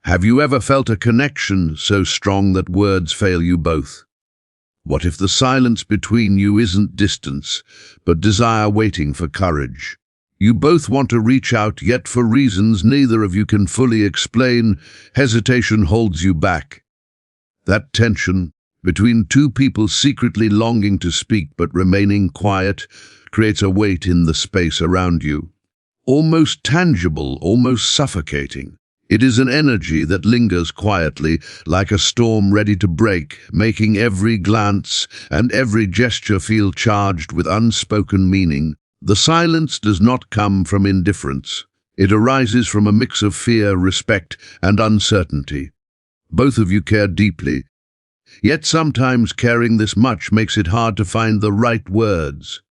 Have you ever felt a connection so strong that words fail you both? What if the silence between you isn't distance, but desire waiting for courage? You both want to reach out, yet for reasons neither of you can fully explain, hesitation holds you back. That tension, between two people secretly longing to speak but remaining quiet, creates a weight in the space around you. Almost tangible, almost suffocating. It is an energy that lingers quietly, like a storm ready to break, making every glance and every gesture feel charged with unspoken meaning. The silence does not come from indifference. It arises from a mix of fear, respect, and uncertainty. Both of you care deeply, yet sometimes caring this much makes it hard to find the right words.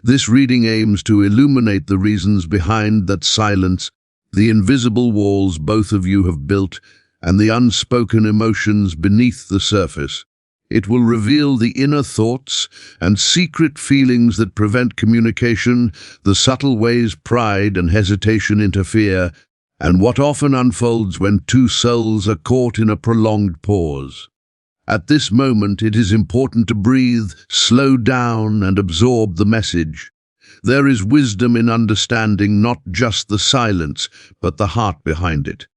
This reading aims to illuminate the reasons behind that silence, the invisible walls both of you have built, and the unspoken emotions beneath the surface. It will reveal the inner thoughts and secret feelings that prevent communication, the subtle ways pride and hesitation interfere, and what often unfolds when two souls are caught in a prolonged pause. At this moment, it is important to breathe, slow down, and absorb the message. There is wisdom in understanding not just the silence, but the heart behind it.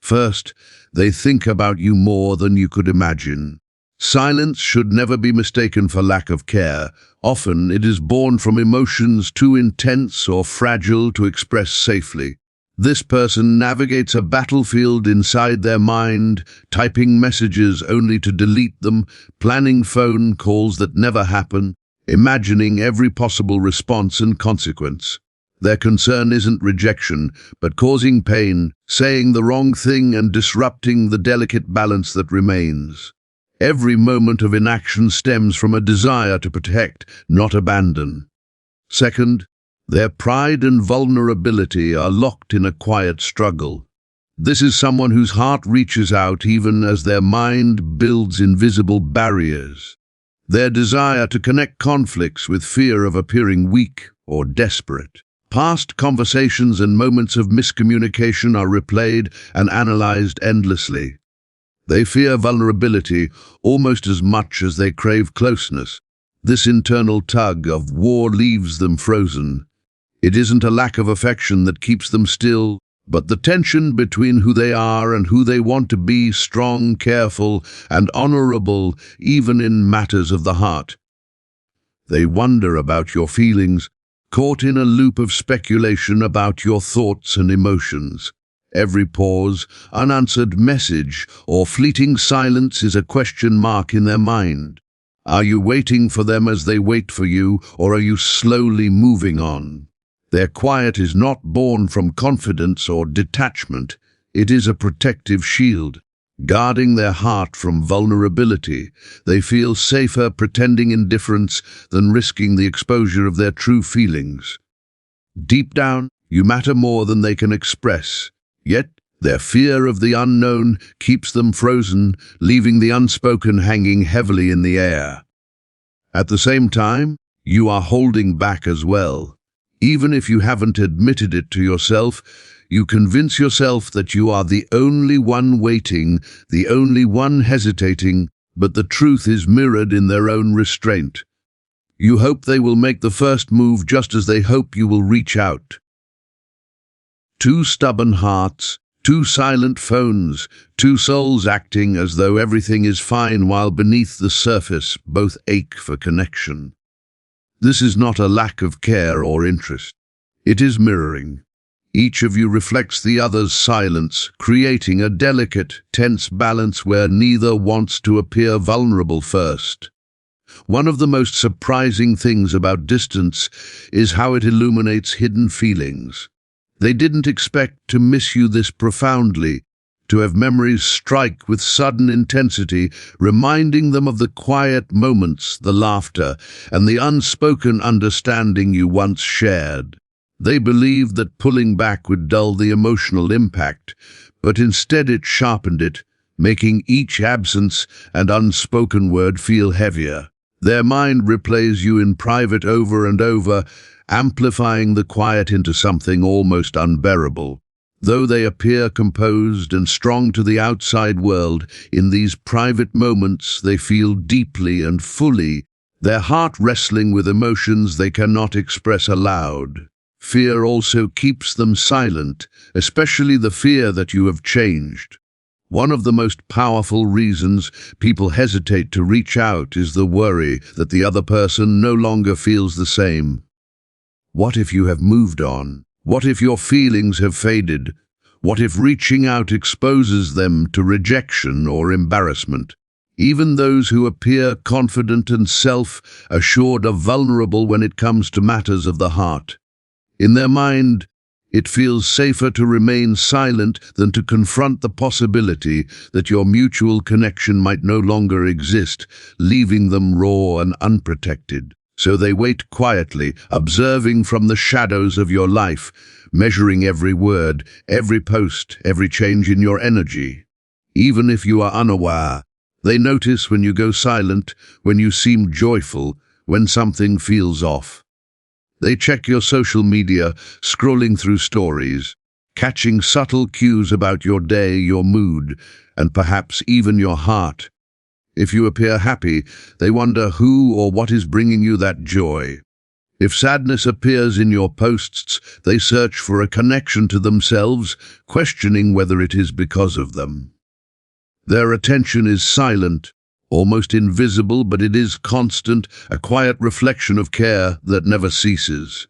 First, they think about you more than you could imagine. Silence should never be mistaken for lack of care. Often, it is born from emotions too intense or fragile to express safely. This person navigates a battlefield inside their mind, typing messages only to delete them, planning phone calls that never happen, imagining every possible response and consequence. Their concern isn't rejection, but causing pain, saying the wrong thing and disrupting the delicate balance that remains. Every moment of inaction stems from a desire to protect, not abandon. Second, their pride and vulnerability are locked in a quiet struggle. This is someone whose heart reaches out even as their mind builds invisible barriers. Their desire to connect conflicts with fear of appearing weak or desperate. Past conversations and moments of miscommunication are replayed and analyzed endlessly. They fear vulnerability almost as much as they crave closeness. This internal tug of war leaves them frozen. It isn't a lack of affection that keeps them still, but the tension between who they are and who they want to be, strong, careful, and honorable, even in matters of the heart. They wonder about your feelings, caught in a loop of speculation about your thoughts and emotions. Every pause, unanswered message, or fleeting silence is a question mark in their mind. Are you waiting for them as they wait for you, or are you slowly moving on? Their quiet is not born from confidence or detachment. It is a protective shield, guarding their heart from vulnerability. They feel safer pretending indifference than risking the exposure of their true feelings. Deep down, you matter more than they can express. Yet, their fear of the unknown keeps them frozen, leaving the unspoken hanging heavily in the air. At the same time, you are holding back as well. Even if you haven't admitted it to yourself, you convince yourself that you are the only one waiting, the only one hesitating, but the truth is mirrored in their own restraint. You hope they will make the first move just as they hope you will reach out. Two stubborn hearts, two silent phones, two souls acting as though everything is fine while beneath the surface both ache for connection. This is not a lack of care or interest. It is mirroring. Each of you reflects the other's silence, creating a delicate, tense balance where neither wants to appear vulnerable first. One of the most surprising things about distance is how it illuminates hidden feelings. They didn't expect to miss you this profoundly, to have memories strike with sudden intensity, reminding them of the quiet moments, the laughter, and the unspoken understanding you once shared. They believed that pulling back would dull the emotional impact, but instead it sharpened it, making each absence and unspoken word feel heavier. Their mind replays you in private over and over, amplifying the quiet into something almost unbearable. Though they appear composed and strong to the outside world, in these private moments they feel deeply and fully, their heart wrestling with emotions they cannot express aloud. Fear also keeps them silent, especially the fear that you have changed. One of the most powerful reasons people hesitate to reach out is the worry that the other person no longer feels the same. What if you have moved on? What if your feelings have faded? What if reaching out exposes them to rejection or embarrassment? Even those who appear confident and self-assured are vulnerable when it comes to matters of the heart. In their mind, it feels safer to remain silent than to confront the possibility that your mutual connection might no longer exist, leaving them raw and unprotected. So they wait quietly, observing from the shadows of your life, measuring every word, every post, every change in your energy. Even if you are unaware, they notice when you go silent, when you seem joyful, when something feels off. They check your social media, scrolling through stories, catching subtle cues about your day, your mood, and perhaps even your heart. If you appear happy, they wonder who or what is bringing you that joy. If sadness appears in your posts, they search for a connection to themselves, questioning whether it is because of them. Their attention is silent, almost invisible, but it is constant, a quiet reflection of care that never ceases.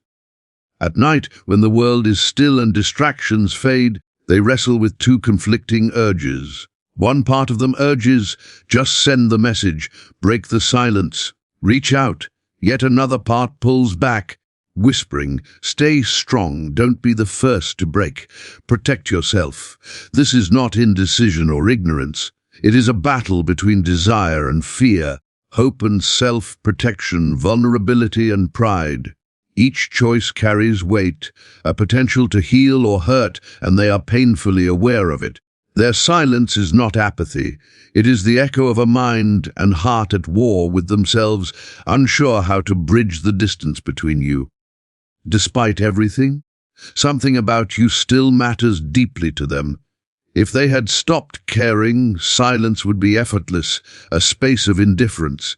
At night, when the world is still and distractions fade, they wrestle with two conflicting urges. One part of them urges, just send the message, break the silence, reach out. Yet another part pulls back, whispering, stay strong, don't be the first to break. Protect yourself. This is not indecision or ignorance. It is a battle between desire and fear, hope and self-protection, vulnerability and pride. Each choice carries weight, a potential to heal or hurt, and they are painfully aware of it. Their silence is not apathy. It is the echo of a mind and heart at war with themselves, unsure how to bridge the distance between you. Despite everything, something about you still matters deeply to them. If they had stopped caring, silence would be effortless, a space of indifference.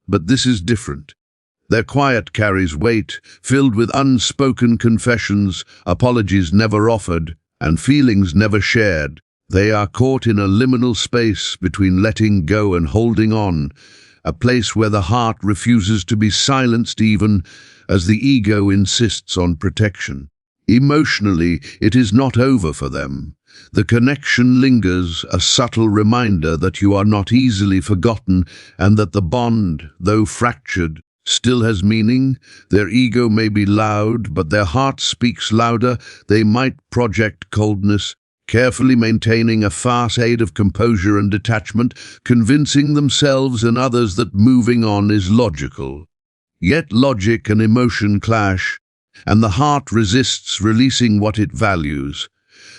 But this is different. Their quiet carries weight, filled with unspoken confessions, apologies never offered, and feelings never shared. They are caught in a liminal space between letting go and holding on, a place where the heart refuses to be silenced even as the ego insists on protection. Emotionally, it is not over for them. The connection lingers, a subtle reminder that you are not easily forgotten and that the bond, though fractured, still has meaning. Their ego may be loud, but their heart speaks louder. They might project coldness, carefully maintaining a facade of composure and detachment, convincing themselves and others that moving on is logical. Yet logic and emotion clash, and the heart resists releasing what it values.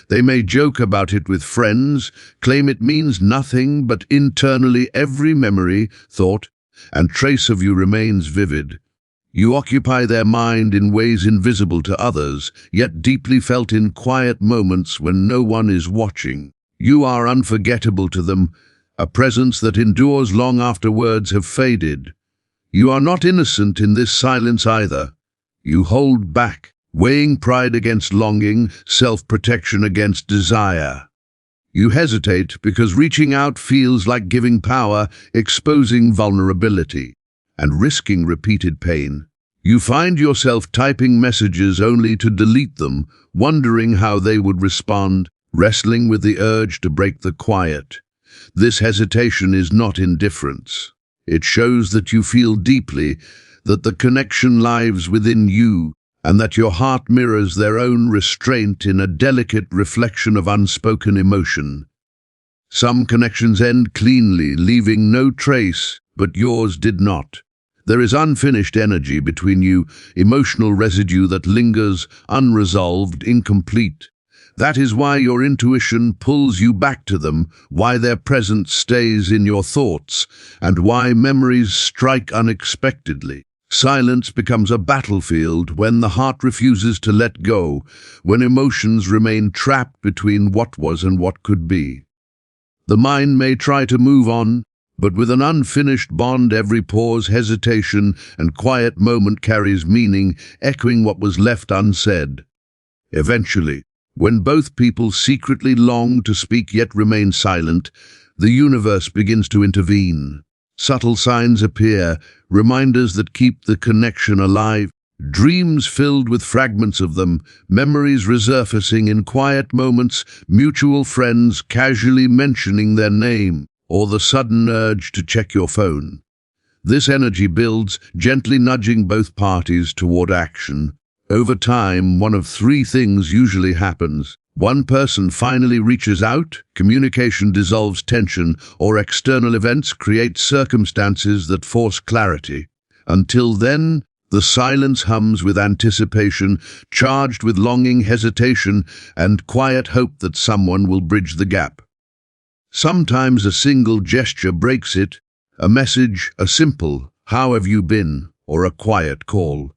They may joke about it with friends, claim it means nothing, but internally every memory, thought, and trace of you remains vivid. You occupy their mind in ways invisible to others, yet deeply felt in quiet moments when no one is watching. You are unforgettable to them, a presence that endures long after words have faded. You are not innocent in this silence either. You hold back, weighing pride against longing, self-protection against desire. You hesitate because reaching out feels like giving power, exposing vulnerability, and risking repeated pain. You find yourself typing messages only to delete them, wondering how they would respond, wrestling with the urge to break the quiet. This hesitation is not indifference. It shows that you feel deeply, that the connection lives within you, and that your heart mirrors their own restraint in a delicate reflection of unspoken emotion. Some connections end cleanly, leaving no trace, but yours did not. There is unfinished energy between you, emotional residue that lingers, unresolved, incomplete. That is why your intuition pulls you back to them, why their presence stays in your thoughts, and why memories strike unexpectedly. Silence becomes a battlefield when the heart refuses to let go, when emotions remain trapped between what was and what could be. The mind may try to move on, but with an unfinished bond, every pause, hesitation, and quiet moment carries meaning, echoing what was left unsaid. Eventually, when both people secretly long to speak yet remain silent, the universe begins to intervene. Subtle signs appear, reminders that keep the connection alive, dreams filled with fragments of them, memories resurfacing in quiet moments, mutual friends casually mentioning their name, or the sudden urge to check your phone. This energy builds, gently nudging both parties toward action. Over time, one of three things usually happens. One person finally reaches out, communication dissolves tension, or external events create circumstances that force clarity. Until then, the silence hums with anticipation, charged with longing, hesitation, and quiet hope that someone will bridge the gap. Sometimes a single gesture breaks it, a message, a simple, "How have you been?" or a quiet call.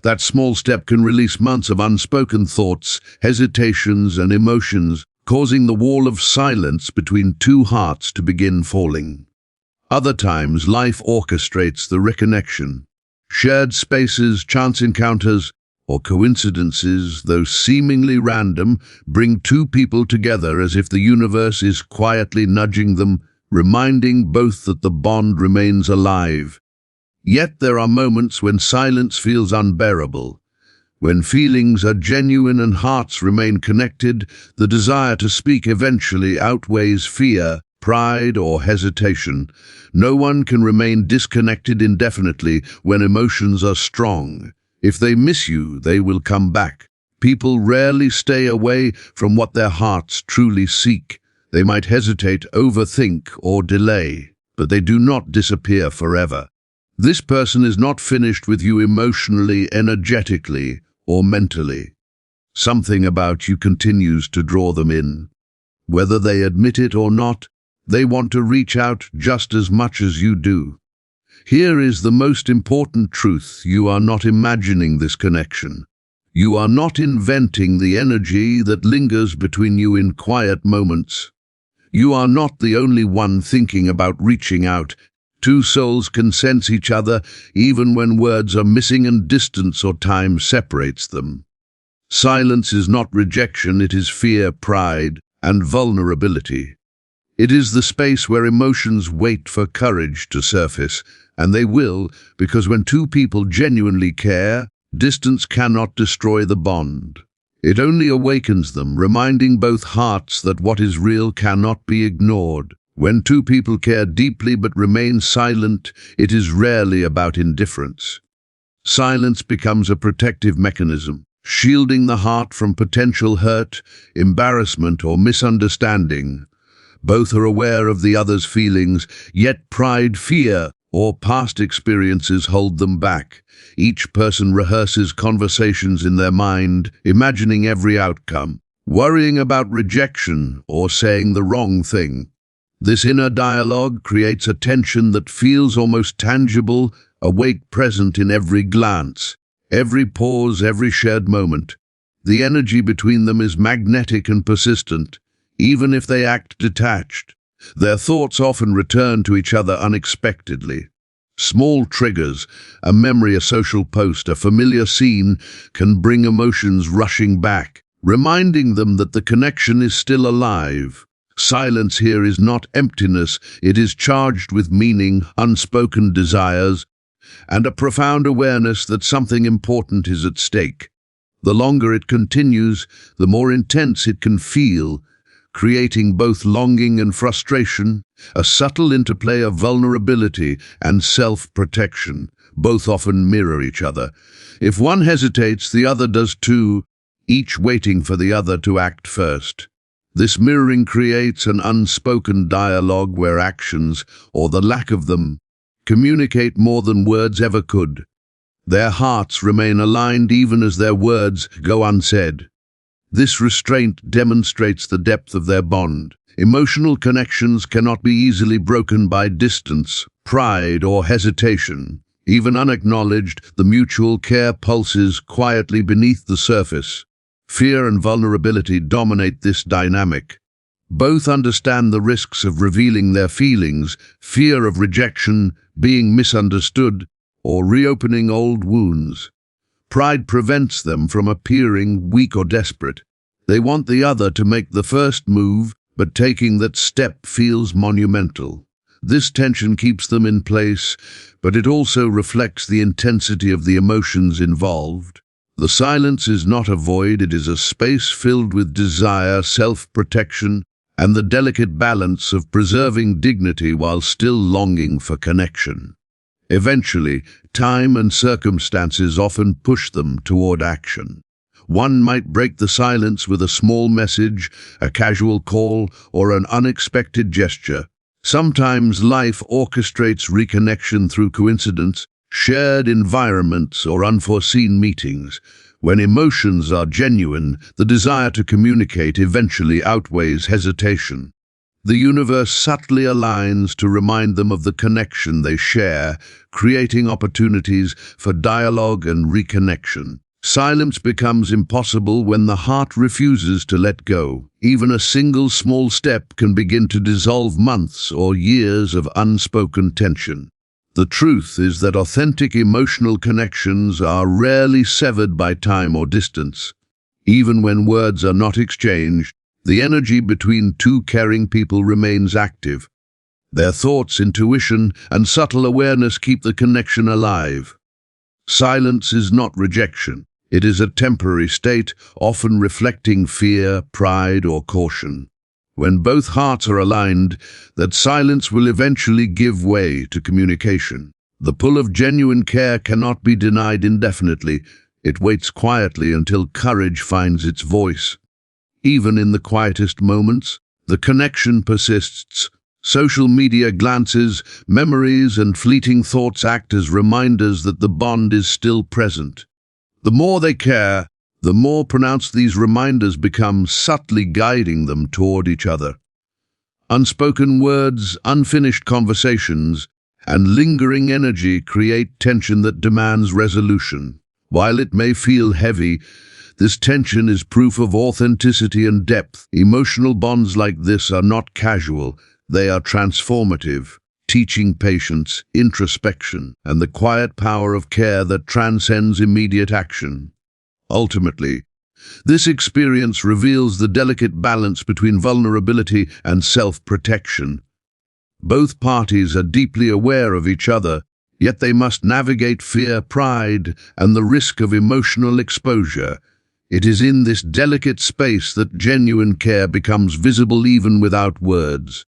That small step can release months of unspoken thoughts, hesitations, and emotions, causing the wall of silence between two hearts to begin falling. Other times, life orchestrates the reconnection. Shared spaces, chance encounters, or coincidences, though seemingly random, bring two people together as if the universe is quietly nudging them, reminding both that the bond remains alive. Yet there are moments when silence feels unbearable. When feelings are genuine and hearts remain connected, the desire to speak eventually outweighs fear, pride, or hesitation. No one can remain disconnected indefinitely when emotions are strong. If they miss you, they will come back. People rarely stay away from what their hearts truly seek. They might hesitate, overthink, or delay, but they do not disappear forever. This person is not finished with you emotionally, energetically, or mentally. Something about you continues to draw them in. Whether they admit it or not, they want to reach out just as much as you do. Here is the most important truth: you are not imagining this connection. You are not inventing the energy that lingers between you in quiet moments. You are not the only one thinking about reaching out. Two souls can sense each other even when words are missing and distance or time separates them. Silence is not rejection, it is fear, pride, and vulnerability. It is the space where emotions wait for courage to surface, and they will, because when two people genuinely care, distance cannot destroy the bond. It only awakens them, reminding both hearts that what is real cannot be ignored. When two people care deeply but remain silent, it is rarely about indifference. Silence becomes a protective mechanism, shielding the heart from potential hurt, embarrassment, or misunderstanding. Both are aware of the other's feelings, yet pride, fear, or past experiences hold them back. Each person rehearses conversations in their mind, imagining every outcome, worrying about rejection or saying the wrong thing. This inner dialogue creates a tension that feels almost tangible, awake, present in every glance, every pause, every shared moment. The energy between them is magnetic and persistent, even if they act detached. Their thoughts often return to each other unexpectedly. Small triggers, a memory, a social post, a familiar scene, can bring emotions rushing back, reminding them that the connection is still alive. Silence here is not emptiness, it is charged with meaning, unspoken desires, and a profound awareness that something important is at stake. The longer it continues, the more intense it can feel, creating both longing and frustration, a subtle interplay of vulnerability and self-protection. Both often mirror each other. If one hesitates, the other does too, each waiting for the other to act first. This mirroring creates an unspoken dialogue where actions, or the lack of them, communicate more than words ever could. Their hearts remain aligned even as their words go unsaid. This restraint demonstrates the depth of their bond. Emotional connections cannot be easily broken by distance, pride, or hesitation. Even unacknowledged, the mutual care pulses quietly beneath the surface. Fear and vulnerability dominate this dynamic. Both understand the risks of revealing their feelings, fear of rejection, being misunderstood, or reopening old wounds. Pride prevents them from appearing weak or desperate. They want the other to make the first move, but taking that step feels monumental. This tension keeps them in place, but it also reflects the intensity of the emotions involved. The silence is not a void, it is a space filled with desire, self-protection, and the delicate balance of preserving dignity while still longing for connection. Eventually, time and circumstances often push them toward action. One might break the silence with a small message, a casual call, or an unexpected gesture. Sometimes life orchestrates reconnection through coincidence, shared environments, or unforeseen meetings. When emotions are genuine, the desire to communicate eventually outweighs hesitation. The universe subtly aligns to remind them of the connection they share, creating opportunities for dialogue and reconnection. Silence becomes impossible when the heart refuses to let go. Even a single small step can begin to dissolve months or years of unspoken tension. The truth is that authentic emotional connections are rarely severed by time or distance. Even when words are not exchanged, the energy between two caring people remains active. Their thoughts, intuition, and subtle awareness keep the connection alive. Silence is not rejection. It is a temporary state, often reflecting fear, pride, or caution. When both hearts are aligned, that silence will eventually give way to communication. The pull of genuine care cannot be denied indefinitely. It waits quietly until courage finds its voice. Even in the quietest moments, the connection persists. Social media glances, memories, and fleeting thoughts act as reminders that the bond is still present. The more they care, the more pronounced these reminders become, subtly guiding them toward each other. Unspoken words, unfinished conversations, and lingering energy create tension that demands resolution. While it may feel heavy, this tension is proof of authenticity and depth. Emotional bonds like this are not casual, they are transformative, teaching patience, introspection, and the quiet power of care that transcends immediate action. Ultimately, this experience reveals the delicate balance between vulnerability and self-protection. Both parties are deeply aware of each other, yet they must navigate fear, pride, and the risk of emotional exposure. It is in this delicate space that genuine care becomes visible even without words.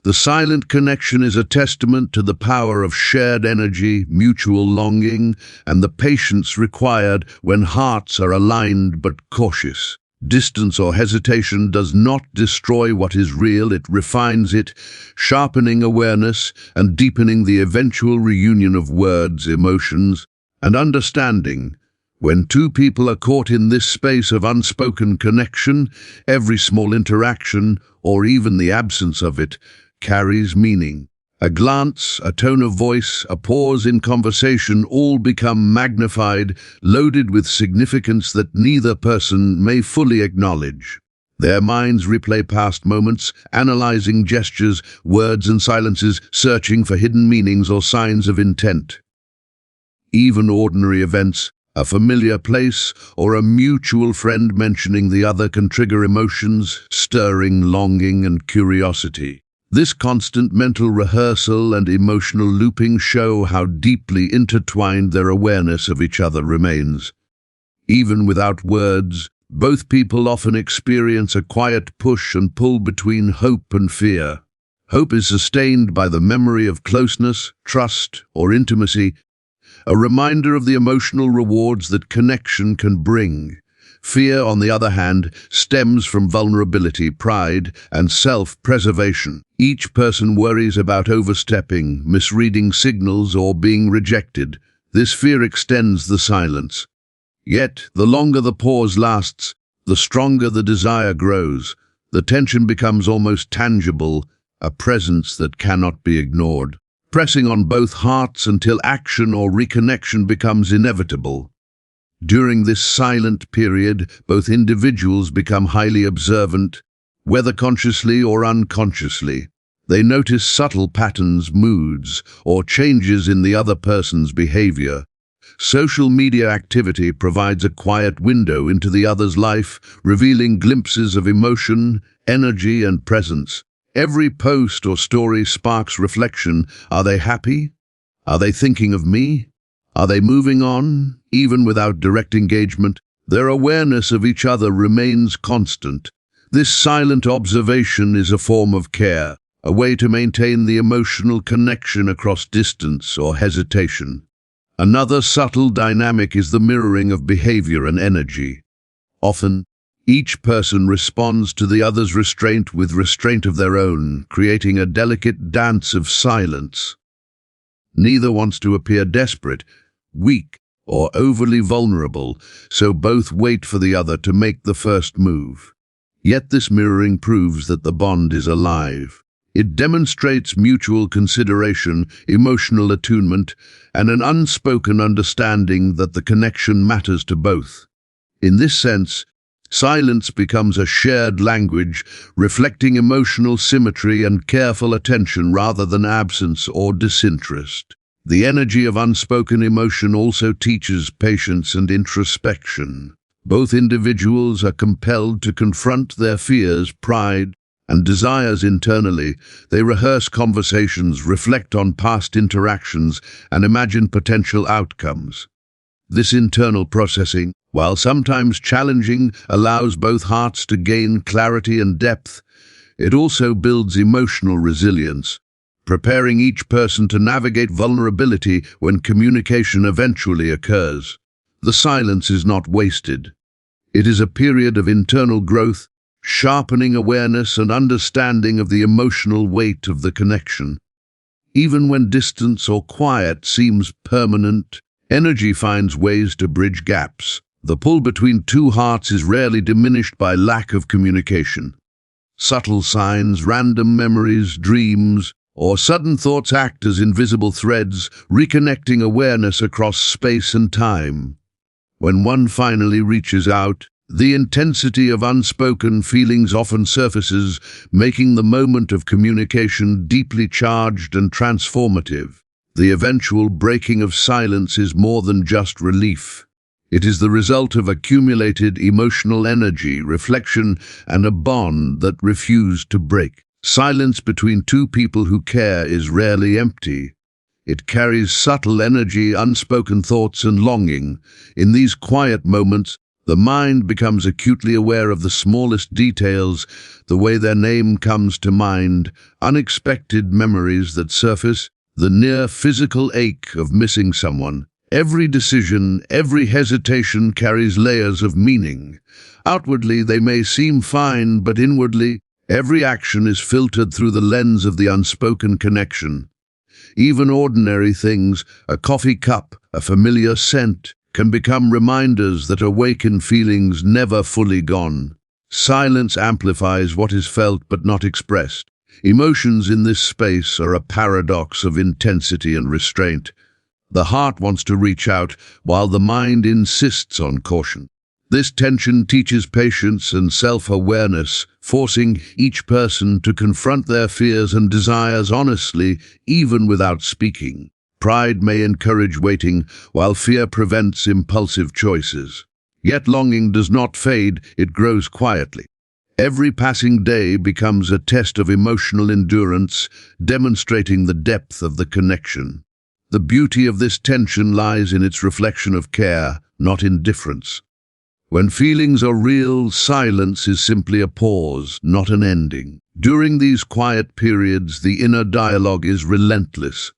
The silent connection is a testament to the power of shared energy, mutual longing, and the patience required when hearts are aligned but cautious. Distance or hesitation does not destroy what is real, it refines it, sharpening awareness and deepening the eventual reunion of words, emotions, and understanding. When two people are caught in this space of unspoken connection, every small interaction, or even the absence of it, carries meaning. A glance, a tone of voice, a pause in conversation all become magnified, loaded with significance that neither person may fully acknowledge. Their minds replay past moments, analyzing gestures, words and silences, searching for hidden meanings or signs of intent. Even ordinary events, a familiar place, or a mutual friend mentioning the other can trigger emotions, stirring longing and curiosity. This constant mental rehearsal and emotional looping show how deeply intertwined their awareness of each other remains. Even without words, both people often experience a quiet push and pull between hope and fear. Hope is sustained by the memory of closeness, trust, or intimacy, a reminder of the emotional rewards that connection can bring. Fear, on the other hand, stems from vulnerability, pride, and self-preservation. Each person worries about overstepping, misreading signals, or being rejected. This fear extends the silence. Yet, the longer the pause lasts, the stronger the desire grows. The tension becomes almost tangible, a presence that cannot be ignored. pressing on both hearts until action or reconnection becomes inevitable. During this silent period, both individuals become highly observant, whether consciously or unconsciously. They notice subtle patterns, moods, or changes in the other person's behavior. Social media activity provides a quiet window into the other's life, revealing glimpses of emotion, energy, and presence. Every post or story sparks reflection. Are they happy? Are they thinking of me? Are they moving on? Even without direct engagement, their awareness of each other remains constant. This silent observation is a form of care, a way to maintain the emotional connection across distance or hesitation. Another subtle dynamic is the mirroring of behavior and energy. Often, each person responds to the other's restraint with restraint of their own, creating a delicate dance of silence. Neither wants to appear desperate, weak, or overly vulnerable, so both wait for the other to make the first move. Yet this mirroring proves that the bond is alive. It demonstrates mutual consideration, emotional attunement, and an unspoken understanding that the connection matters to both. In this sense, silence becomes a shared language, reflecting emotional symmetry and careful attention rather than absence or disinterest. The energy of unspoken emotion also teaches patience and introspection. Both individuals are compelled to confront their fears, pride, and desires internally. They rehearse conversations, reflect on past interactions, and imagine potential outcomes. This internal processing, while sometimes challenging, allows both hearts to gain clarity and depth. It also builds emotional resilience, preparing each person to navigate vulnerability when communication eventually occurs. The silence is not wasted. It is a period of internal growth, sharpening awareness and understanding of the emotional weight of the connection. Even when distance or quiet seems permanent, energy finds ways to bridge gaps. The pull between two hearts is rarely diminished by lack of communication. Subtle signs, random memories, dreams, or sudden thoughts act as invisible threads, reconnecting awareness across space and time. When one finally reaches out, the intensity of unspoken feelings often surfaces, making the moment of communication deeply charged and transformative. The eventual breaking of silence is more than just relief. It is the result of accumulated emotional energy, reflection, and a bond that refused to break. Silence between two people who care is rarely empty. It carries subtle energy, unspoken thoughts, and longing. In these quiet moments, the mind becomes acutely aware of the smallest details, the way their name comes to mind, unexpected memories that surface, the near physical ache of missing someone. Every decision, every hesitation carries layers of meaning. Outwardly, they may seem fine, but inwardly, every action is filtered through the lens of the unspoken connection. Even ordinary things, a coffee cup, a familiar scent, can become reminders that awaken feelings never fully gone. Silence amplifies what is felt but not expressed. Emotions in this space are a paradox of intensity and restraint. The heart wants to reach out, while the mind insists on caution. This tension teaches patience and self-awareness, forcing each person to confront their fears and desires honestly, even without speaking. Pride may encourage waiting, while fear prevents impulsive choices. Yet longing does not fade, it grows quietly. Every passing day becomes a test of emotional endurance, demonstrating the depth of the connection. The beauty of this tension lies in its reflection of care, not indifference. When feelings are real, silence is simply a pause, not an ending. During these quiet periods, the inner dialogue is relentless.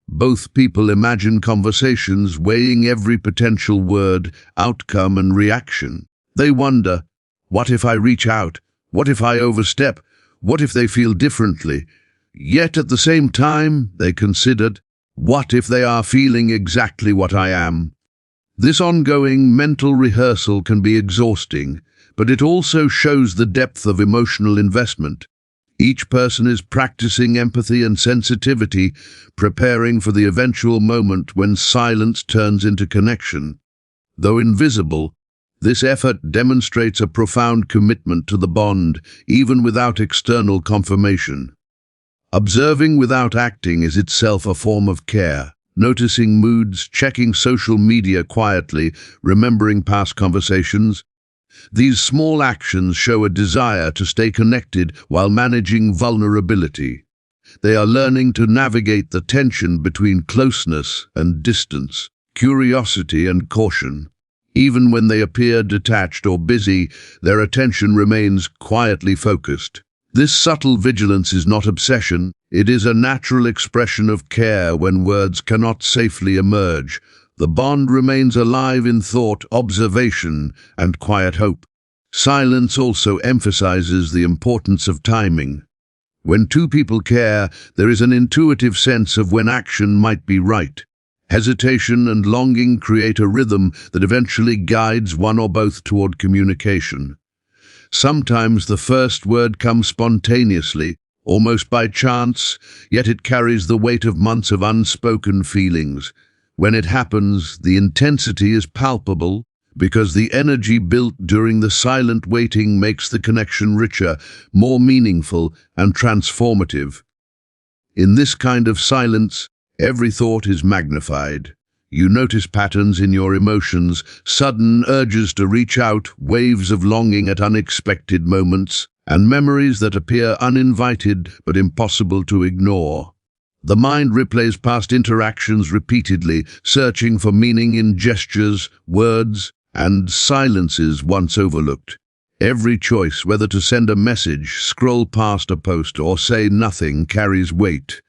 Both people imagine conversations, weighing every potential word, outcome, and reaction. They wonder, what if I reach out? What if I overstep? What if they feel differently? Yet at the same time, they considered, what if they are feeling exactly what I am? This ongoing mental rehearsal can be exhausting, but it also shows the depth of emotional investment. Each person is practicing empathy and sensitivity, preparing for the eventual moment when silence turns into connection. Though invisible, this effort demonstrates a profound commitment to the bond, even without external confirmation. Observing without acting is itself a form of care. Noticing moods, checking social media quietly, remembering past conversations. These small actions show a desire to stay connected while managing vulnerability. They are learning to navigate the tension between closeness and distance, curiosity and caution. Even when they appear detached or busy, their attention remains quietly focused. This subtle vigilance is not obsession, it is a natural expression of care when words cannot safely emerge. The bond remains alive in thought, observation, and quiet hope. Silence also emphasizes the importance of timing. When two people care, there is an intuitive sense of when action might be right. Hesitation and longing create a rhythm that eventually guides one or both toward communication. Sometimes the first word comes spontaneously, almost by chance, yet it carries the weight of months of unspoken feelings. When it happens, the intensity is palpable, because the energy built during the silent waiting makes the connection richer, more meaningful, and transformative. In this kind of silence, every thought is magnified. You notice patterns in your emotions, sudden urges to reach out, waves of longing at unexpected moments, and memories that appear uninvited but impossible to ignore. The mind replays past interactions repeatedly, searching for meaning in gestures, words, and silences once overlooked. Every choice, whether to send a message, scroll past a post, or say nothing, carries weight.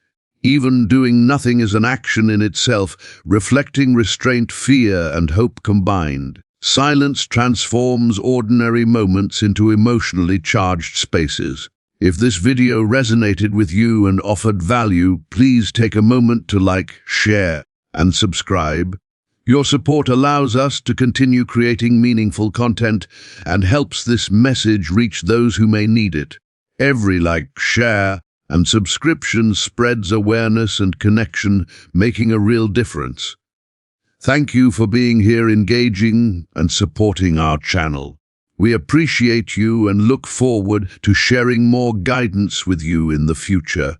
Even doing nothing is an action in itself, reflecting restraint, fear, and hope combined. Silence transforms ordinary moments into emotionally charged spaces. If this video resonated with you and offered value, please take a moment to like, share, and subscribe. Your support allows us to continue creating meaningful content and helps this message reach those who may need it. Every like, share, and subscription spreads awareness and connection, making a real difference. Thank you for being here, engaging and supporting our channel. We appreciate you and look forward to sharing more guidance with you in the future.